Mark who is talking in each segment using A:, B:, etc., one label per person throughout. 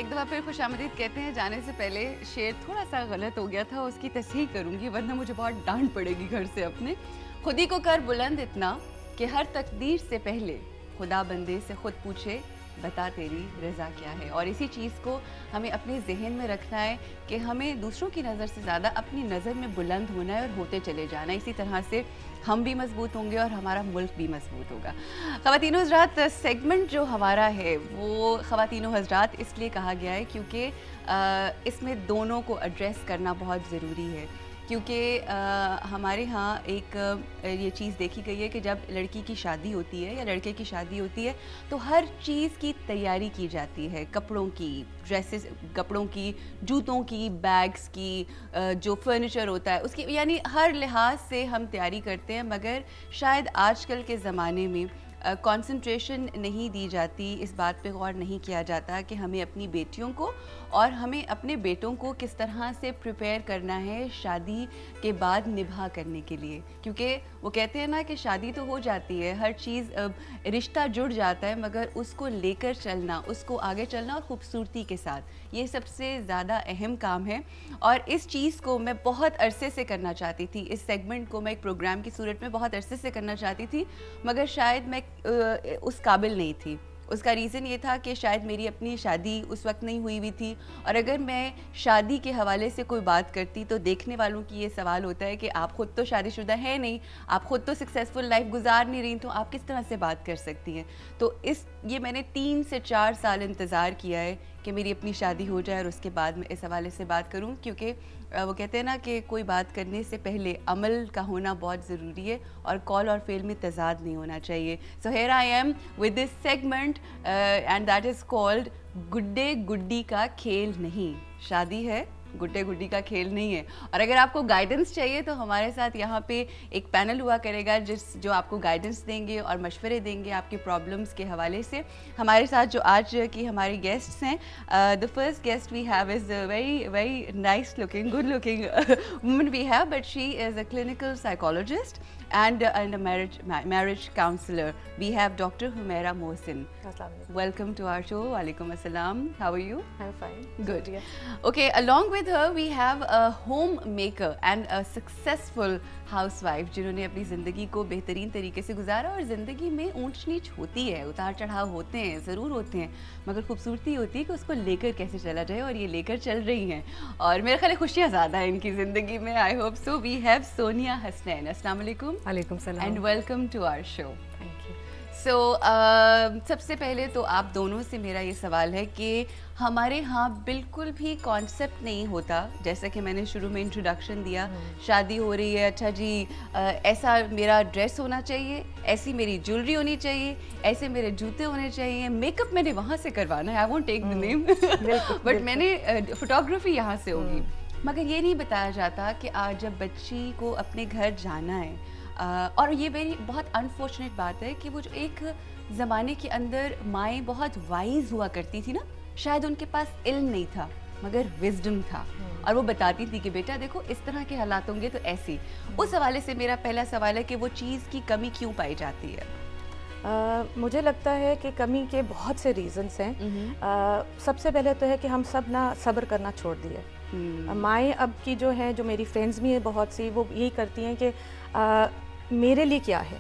A: एक दफ़ा फिर खुशामदीद कहते हैं। जाने से पहले शेर थोड़ा सा गलत हो गया था, उसकी तस्हीह करूँगी वरना मुझे बहुत डांट पड़ेगी घर से अपने। खुद ही को कर बुलंद इतना कि हर तकदीर से पहले खुदा बंदे से खुद पूछे बता तेरी रज़ा क्या है। और इसी चीज़ को हमें अपने जहन में रखना है कि हमें दूसरों की नज़र से ज़्यादा अपनी नज़र में बुलंद होना है और होते चले जाना है। इसी तरह से हम भी मजबूत होंगे और हमारा मुल्क भी मजबूत होगा। ख़वातीनो हज़रात सेगमेंट जो हमारा है वो ख़वातीनो हज़रात इसलिए कहा गया है क्योंकि इसमें दोनों को एड्रेस करना बहुत ज़रूरी है। क्योंकि हमारे यहाँ एक ये चीज़ देखी गई है कि जब लड़की की शादी होती है या लड़के की शादी होती है तो हर चीज़ की तैयारी की जाती है, कपड़ों की, ड्रेसेस, कपड़ों की, जूतों की, बैग्स की, जो फर्नीचर होता है उसकी, यानी हर लिहाज से हम तैयारी करते हैं। मगर शायद आजकल के ज़माने में कंसंट्रेशन नहीं दी जाती, इस बात पे गौर नहीं किया जाता कि हमें अपनी बेटियों को और हमें अपने बेटों को किस तरह से प्रिपेयर करना है शादी के बाद निभा करने के लिए। क्योंकि वो कहते हैं ना कि शादी तो हो जाती है, हर चीज़, रिश्ता जुड़ जाता है, मगर उसको लेकर चलना, उसको आगे चलना और ख़ूबसूरती के साथ, ये सबसे ज़्यादा अहम काम है। और इस चीज़ को मैं बहुत अरसे से करना चाहती थी, इस सेगमेंट को मैं एक प्रोग्राम की सूरत में बहुत अरसे से करना चाहती थी, मगर शायद मैं उस काबिल नहीं थी। उसका रीज़न ये था कि शायद मेरी अपनी शादी उस वक्त नहीं हुई हुई थी, और अगर मैं शादी के हवाले से कोई बात करती तो देखने वालों की ये सवाल होता है कि आप ख़ुद तो शादीशुदा है नहीं, आप ख़ुद तो सक्सेसफुल लाइफ गुजार नहीं रही, तो आप किस तरह से बात कर सकती हैं। तो ये मैंने 3 से 4 साल इंतज़ार किया है कि मेरी अपनी शादी हो जाए और उसके बाद मैं इस हवाले से बात करूं, क्योंकि वो कहते हैं ना कि कोई बात करने से पहले अमल का होना बहुत ज़रूरी है और कॉल और फेल में तज़ाद नहीं होना चाहिए। So here I am with this segment and that is called गुड्डे गुड्डी का खेल नहीं। शादी है, गुड्डे गुड्डी का खेल नहीं है। और अगर आपको गाइडेंस चाहिए तो हमारे साथ यहाँ पे एक पैनल हुआ करेगा जो आपको गाइडेंस देंगे और मशवरे देंगे आपके प्रॉब्लम्स के हवाले से। हमारे साथ जो आज की हमारी गेस्ट्स हैं, the first guest we have is very very nice looking, good looking woman we have, but she is a clinical psychologist and a marriage counselor. We have Dr. Humaira Mohsin. Welcome to our show. Walaikum assalam. How are you?
B: I'm fine.
A: Good. Okay, along with her we have a homemaker and a successful housewife जिन्होंने अपनी ज़िंदगी को बेहतरीन तरीके से गुजारा। और ज़िंदगी में ऊंच नीच होती है, उतार चढ़ाव होते हैं, ज़रूर होते हैं, मगर खूबसूरती होती है कि उसको लेकर कैसे चला जाए, और ये लेकर चल रही हैं। और मेरे ख्याल खुशियाँ ज़्यादा हैं इनकी ज़िंदगी में। I hope so. We have Sonia Hasnain. अस्सलाम वालेकुम।
B: वालेकुम सलाम
A: and welcome to our show.
B: Thank you.
A: So सबसे पहले तो आप दोनों से मेरा ये सवाल है कि हमारे यहाँ बिल्कुल भी कॉन्सेप्ट नहीं होता, जैसा कि मैंने शुरू में इंट्रोडक्शन दिया, शादी हो रही है, अच्छा जी ऐसा मेरा ड्रेस होना चाहिए, ऐसी मेरी ज्वेलरी होनी चाहिए, ऐसे मेरे जूते होने चाहिए, मेकअप मैंने वहाँ से करवाना है, I won't take the name, but मैंने फोटोग्राफी यहाँ से होगी। मगर ये नहीं बताया जाता कि आज जब बच्ची को अपने घर जाना है, और ये मेरी बहुत अनफॉर्चुनेट बात है कि वो जो एक ज़माने के अंदर माएँ बहुत वाइज हुआ करती थी ना, शायद उनके पास इल्म नहीं था मगर विजडम था, और वो बताती थी कि बेटा देखो इस तरह के हालात होंगे तो ऐसी। उस हवाले से मेरा पहला सवाल है कि वो चीज़ की कमी क्यों पाई जाती है?
B: मुझे लगता है कि कमी के बहुत से रीज़न्स हैं। सबसे पहले तो है कि हम सब ना सब्र करना छोड़ दिए। माएँ अब की जो हैं, जो मेरी फ्रेंड्स भी हैं बहुत सी, वो यही करती हैं कि मेरे लिए क्या है,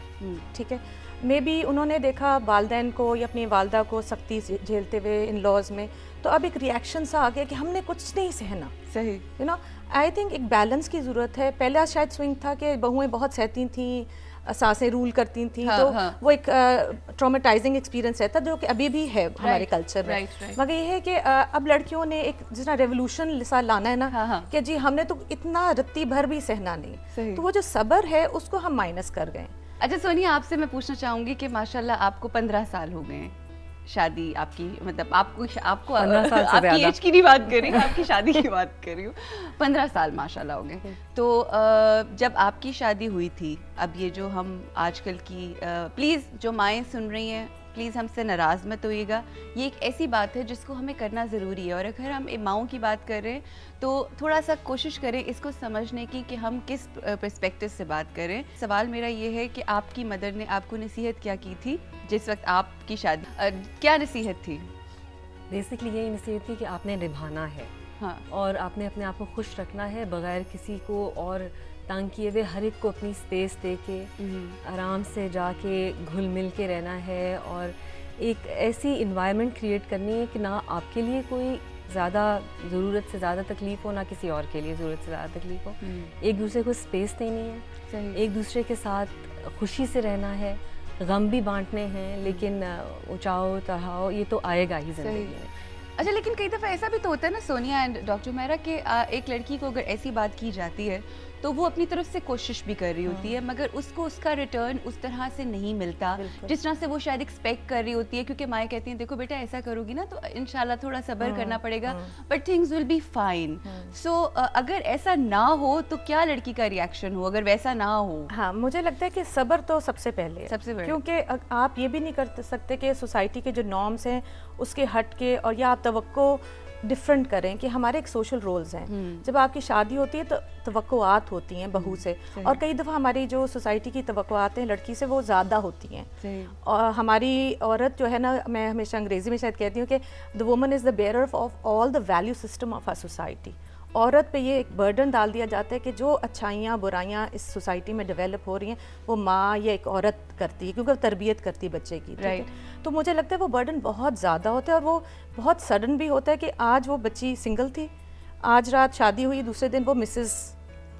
B: ठीक है। मे बी उन्होंने देखा वालदैन को या अपनी वालदा को सख्ती झेलते हुए इन लॉज में, तो अब एक रिएक्शन सा आ गया कि हमने कुछ नहीं सहना।
A: सही,
B: यू नो, आई थिंक एक बैलेंस की ज़रूरत है। पहला शायद स्विंग था कि बहुएं बहुत सहती थीं, सासें रूल करती थी, तो वो एक ट्रॉमेटाइजिंग एक्सपीरियंस रहता जो कि अभी भी है हमारे कल्चर में। मगर ये है कि अब लड़कियों ने एक जिस तरह रेवोल्यूशन सा लाना है ना, कि जी हमने तो इतना रत्ती भर भी सहना नहीं, तो वो जो सब्र है उसको हम माइनस कर गए।
A: अच्छा सोनिया, आपसे मैं पूछना चाहूँगी कि माशाल्लाह आपको 15 साल हो गए हैं शादी आपकी, मतलब आपको आपकी एज की नहीं बात कर रही हूँ, आपकी शादी की बात कर रही हूँ। 15 साल माशाल्लाह हो गए। तो जब आपकी शादी हुई थी, अब ये जो हम आजकल की, प्लीज़ जो माएँ सुन रही हैं प्लीज़ हमसे नाराज़ मत होइएगा, ये एक ऐसी बात है जिसको हमें करना ज़रूरी है। और अगर हम माओं की बात कर रहे हैं तो थोड़ा सा कोशिश करें इसको समझने की कि हम किस पर्सपेक्टिव से बात करें। सवाल मेरा ये है कि आपकी मदर ने आपको नसीहत क्या की थी जिस वक्त आपकी शादी, क्या नसीहत थी?
C: बेसिकली ये नसीहत थी कि आपने निभाना है।
A: हाँ।
C: और आपने अपने आप को खुश रखना है, बगैर किसी को और तंग किए हुए, हर एक को अपनी स्पेस दे के आराम से जाके घुल मिल के रहना है और एक ऐसी इन्वायरमेंट क्रिएट करनी है कि ना आपके लिए कोई ज़्यादा ज़रूरत से ज़्यादा तकलीफ़ हो, ना किसी और के लिए ज़रूरत से ज़्यादा तकलीफ़ हो। एक दूसरे को स्पेस देनी है, एक दूसरे के साथ खुशी से रहना है, गम भी बांटने हैं, लेकिन ऊंचाओ चढ़ाओ ये तो आएगा ही ज़िंदगी में।
A: अच्छा, लेकिन कई दफ़ा ऐसा भी तो होता है ना सोनिया एंड डॉक्टर मेहरा कि एक लड़की को अगर ऐसी बात की जाती है तो वो अपनी तरफ से कोशिश भी कर रही होती है, मगर उसको उसका रिटर्न उस तरह से नहीं मिलता जिस तरह से वो शायद एक्सपेक्ट कर रही होती है, क्योंकि माएँ कहती हैं देखो बेटा ऐसा करोगी ना तो इंशाल्लाह थोड़ा सब्र करना पड़ेगा, but things will be fine. So अगर ऐसा ना हो तो क्या लड़की का रिएक्शन हो अगर वैसा ना हो?
B: हाँ, मुझे लगता है कि सब्र तो सबसे पहले है,
A: सबसे पहले,
B: क्योंकि आप ये भी नहीं कर सकते कि सोसाइटी के जो नॉर्म्स हैं उसके हट के और या आप तवक्को डिफरेंट करें कि हमारे एक सोशल रोल्स हैं। जब आपकी शादी होती है तो तवक्कुआत होती हैं बहू से, और कई दफ़ा हमारी जो सोसाइटी की तवक्कुआत हैं लड़की से वो ज़्यादा होती हैं। और हमारी औरत जो है ना, मैं हमेशा अंग्रेज़ी में शायद कहती हूँ कि the woman is the bearer of all the value system of our society. औरत पे ये एक बर्डन डाल दिया जाता है कि जो अच्छाइयाँ बुराइयाँ इस सोसाइटी में डेवलप हो रही हैं वो माँ या एक औरत करती है, क्योंकि वो तरबियत करती है बच्चे की। राइट। तो मुझे लगता है वो बर्डन बहुत ज़्यादा होता है और वो बहुत सडन भी होता है कि आज वो बच्ची सिंगल थी, आज रात शादी हुई, दूसरे दिन वो मिसेस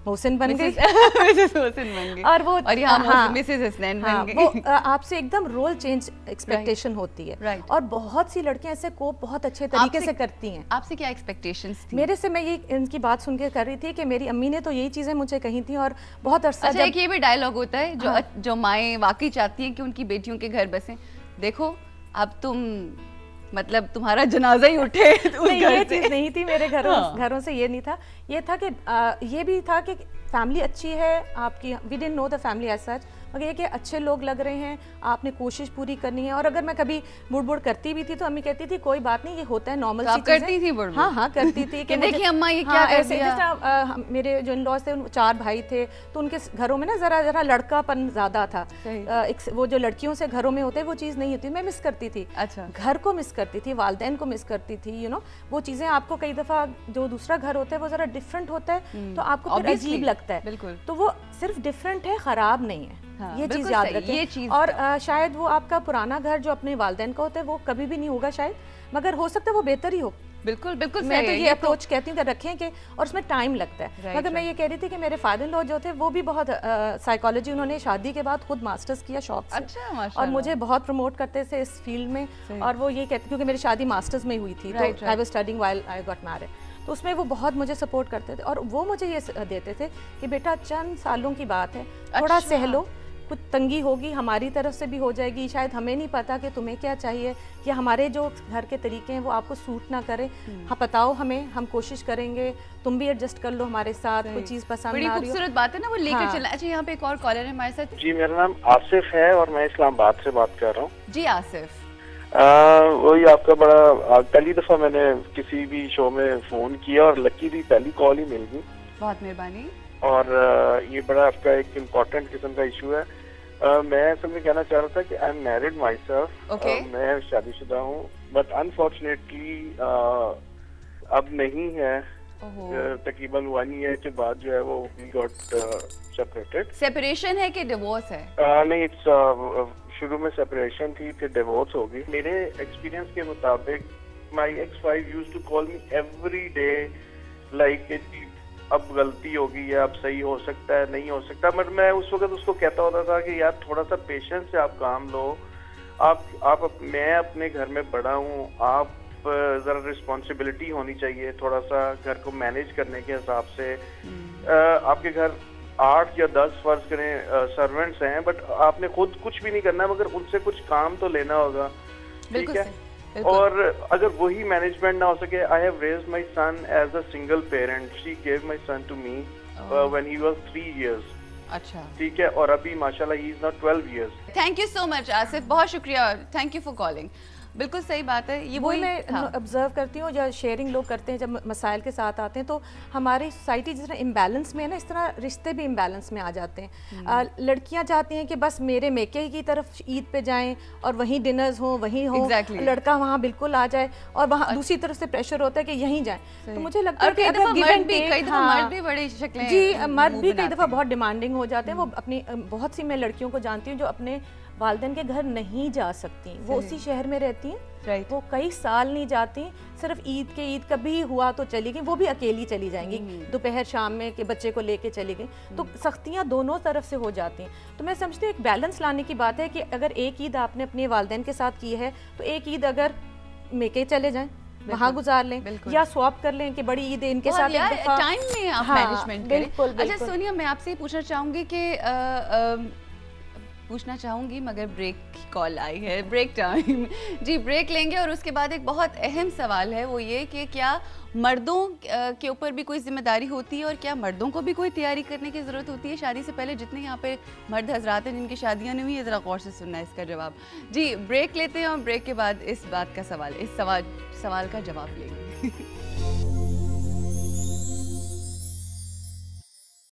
B: मोहसिन बन गई
A: मिसेस मोहसिन बन गई,
B: और वो
A: और यहाँ मिसेस हसनैन बन गई।
B: वो आपसे एकदम रोल चेंज एक्सपेक्टेशन होती है, और बहुत सी लड़कियां ऐसे कोप बहुत अच्छे तरीके से करती हैं।
A: आपसे क्या एक्सपेक्टेशंस थी?
B: मेरे से, मैं ये इनकी बात सुन के कर रही थी कि मेरी अम्मी ने तो यही चीजें मुझे कही थी, और बहुत अरसा
A: अच्छा, एक ये भी डायलॉग होता है जो माएँ वाकई चाहती हैं कि उनकी बेटियों के घर बसें, देखो अब तुम मतलब तुम्हारा जनाजा ही उठे उस
B: नहीं,
A: घर
B: ये
A: से।
B: चीज़ नहीं थी मेरे घरों से, ये नहीं था। ये था कि ये भी था कि फैमिली अच्छी है आपकी, we didn't know the family as such, मगर ये कि अच्छे लोग लग रहे हैं, आपने कोशिश पूरी करनी है। और अगर मैं कभी बुड़ करती भी थी तो अम्मी कहती थी कोई बात नहीं, ये होता है, नॉर्मल सी चीज़
A: करती थी बुड़?
B: हाँ हाँ करती थी
A: कि देखिए अम्मा ये क्या कर दिया।
B: मेरे जो इन लॉज थे 4 भाई थे, तो उनके घरों में ना जरा लड़कापन ज्यादा था। वो जो लड़कियों से घरों में होते हैं वो चीज़ नहीं होती, मैं मिस करती थी।
A: अच्छा।
B: घर को मिस करती थी, वालदैन को मिस करती थी, यू नो वो चीज़ें। आपको कई दफ़ा जो दूसरा घर होता है वो ज़रा डिफरेंट होता है, तो आपको फिर अजीब लगता है।
A: बिल्कुल।
B: तो वो सिर्फ डिफरेंट है, ख़राब नहीं है। हाँ, ये चीज़ याद रखें।
A: ये चीज़
B: और शायद वो आपका पुराना घर जो अपने वालदैन का होता है वो कभी भी नहीं होगा शायद, मगर हो सकता है वो बेहतर ही हो।
A: बिल्कुल बिल्कुल,
B: मैं तो ये अप्रोच कहती हूँ कि रखें कि, और उसमें टाइम लगता है। मगर मैं ये कह रही थी कि मेरे फादर इन लॉ जो थे वो भी बहुत साइकोलॉजी, उन्होंने शादी के बाद खुद मास्टर्स किया शौक से।
A: अच्छा, माशाल्लाह।
B: और मुझे बहुत प्रमोट करते थे इस फील्ड में, और वो ये कहते, क्योंकि मेरी शादी मास्टर्स में हुई थी, तो I was studying while I got married, तो उसमें वो बहुत मुझे सपोर्ट करते थे। और वो मुझे ये देते थे कि बेटा चंद सालों की बात है, थोड़ा सह लो, कुछ तंगी होगी हमारी तरफ से भी हो जाएगी, शायद हमें नहीं पता कि तुम्हें क्या चाहिए, या हमारे जो घर के तरीके हैं वो आपको सूट ना करें, हाँ बताओ हमें, हम कोशिश करेंगे, तुम भी एडजस्ट कर लो हमारे साथ, कोई चीज़ पसंद ना आ रही हो।
A: बड़ी खूबसूरत बात है ना वो लेकर चला। अच्छा, यहाँ पे एक और कॉलर है हमारे साथ।
D: जी, मेरा नाम आसिफ है और मैं इस्लामाबाद से बात कर रहा हूँ।
A: जी आसिफ,
D: वही आपका बड़ा पहली दफ़ा मैंने किसी भी शो में फ़ोन किया और लकीली पहली कॉल ही मिल गई।
A: बहुत मेहरबानी।
D: और ये बड़ा आपका एक इम्पोर्टेंट किस्म का इशू है। मैं असल में कहना चाह रहा था कि I am married my self, मैं शादीशुदा हूँ, बट अनफॉर्चुनेटली अब नहीं है। तकरीबन 1 ईयर के बाद जो है वो वी गॉट सेपरेटेड।
A: सेपरेशन है कि डिवोर्स है?
D: नहीं, इट्स शुरू में सेपरेशन थी, फिर डिवोर्स हो गई। मेरे एक्सपीरियंस के मुताबिक माई ex-wife used to call me every day like अब गलती होगी या अब सही हो सकता है, नहीं हो सकता, बट मैं उस वक्त उसको कहता होता था कि यार थोड़ा सा पेशेंस से आप काम लो, मैं अपने घर में बड़ा हूँ, आप जरा रिस्पॉन्सिबिलिटी होनी चाहिए थोड़ा सा घर को मैनेज करने के हिसाब से। आपके घर 8 या 10 फर्ज करें सर्वेंट्स हैं, बट आपने खुद कुछ भी नहीं करना, मगर उनसे कुछ काम तो लेना होगा, ठीक है। और अगर वही मैनेजमेंट ना हो सके, I have raised my son as a single parent, she gave my son to me when he was 3 years.
A: अच्छा,
D: ठीक है, और अभी माशाल्लाह he is now 12 years.
A: Thank you so much Asif, बहुत शुक्रिया, थैंक यू फॉर कॉलिंग। बिल्कुल सही बात है। ये
B: वही
A: वही
B: मैं ऑब्जर्व करती हूँ, या शेयरिंग लोग करते हैं जब मसाइल के साथ आते हैं, तो हमारी सोसाइटी जिस तरह इम्बैलेंस में है ना, इस तरह रिश्ते भी इम्बैलेंस में आ जाते हैं। लड़कियां चाहती हैं कि बस मेरे मेके की तरफ ईद पे जाएं और वहीं डिनर्स हो, वहीं हो, लड़का वहाँ बिल्कुल आ जाए, और वहाँ दूसरी तरफ से प्रेशर होता है कि यहीं जाए। तो मुझे लगता है कि अगर गिव एंड टेक,
A: मर्द भी बड़ी शक्लें,
B: जी मर्द भी कई दफ़ा बहुत डिमांडिंग हो जाते हैं। वो अपनी बहुत सी मैं लड़कियों को जानती हूँ जो अपने वालिदैन के घर नहीं जा सकती, वो उसी शहर में रहती हैं, वो कई साल नहीं जाती, सिर्फ ईद कभी हुआ तो चली गई, वो भी अकेली चली जाएंगी, दोपहर शाम में के बच्चे को लेके चली गई। तो सख्तियाँ दोनों तरफ से हो जाती हैं। तो मैं समझती हूँ एक बैलेंस लाने की बात है कि अगर एक ईद आपने अपने वालिदैन के साथ की है तो एक ईद अगर मेके चले जाएं, वहाँ गुजार लें, या स्वैप कर लें कि बड़ी ईद इनके साथ
A: टाइम में आप मैनेजमेंट करें। अच्छा सोनिया, मैं आपसे पूछना चाहूँगी कि पूछना चाहूँगी मगर ब्रेक की कॉल आई है, ब्रेक टाइम। जी ब्रेक लेंगे और उसके बाद एक बहुत अहम सवाल है, वो ये कि क्या मर्दों के ऊपर भी कोई जिम्मेदारी होती है और क्या मर्दों को भी कोई तैयारी करने की ज़रूरत होती है शादी से पहले? जितने यहाँ पे मर्द हजरात हैं जिनकी शादियाँ नहीं हुई है, ज़रा गौर से सुनना है इसका जवाब। जी ब्रेक लेते हैं और ब्रेक के बाद इस बात का सवाल का जवाब लेंगे।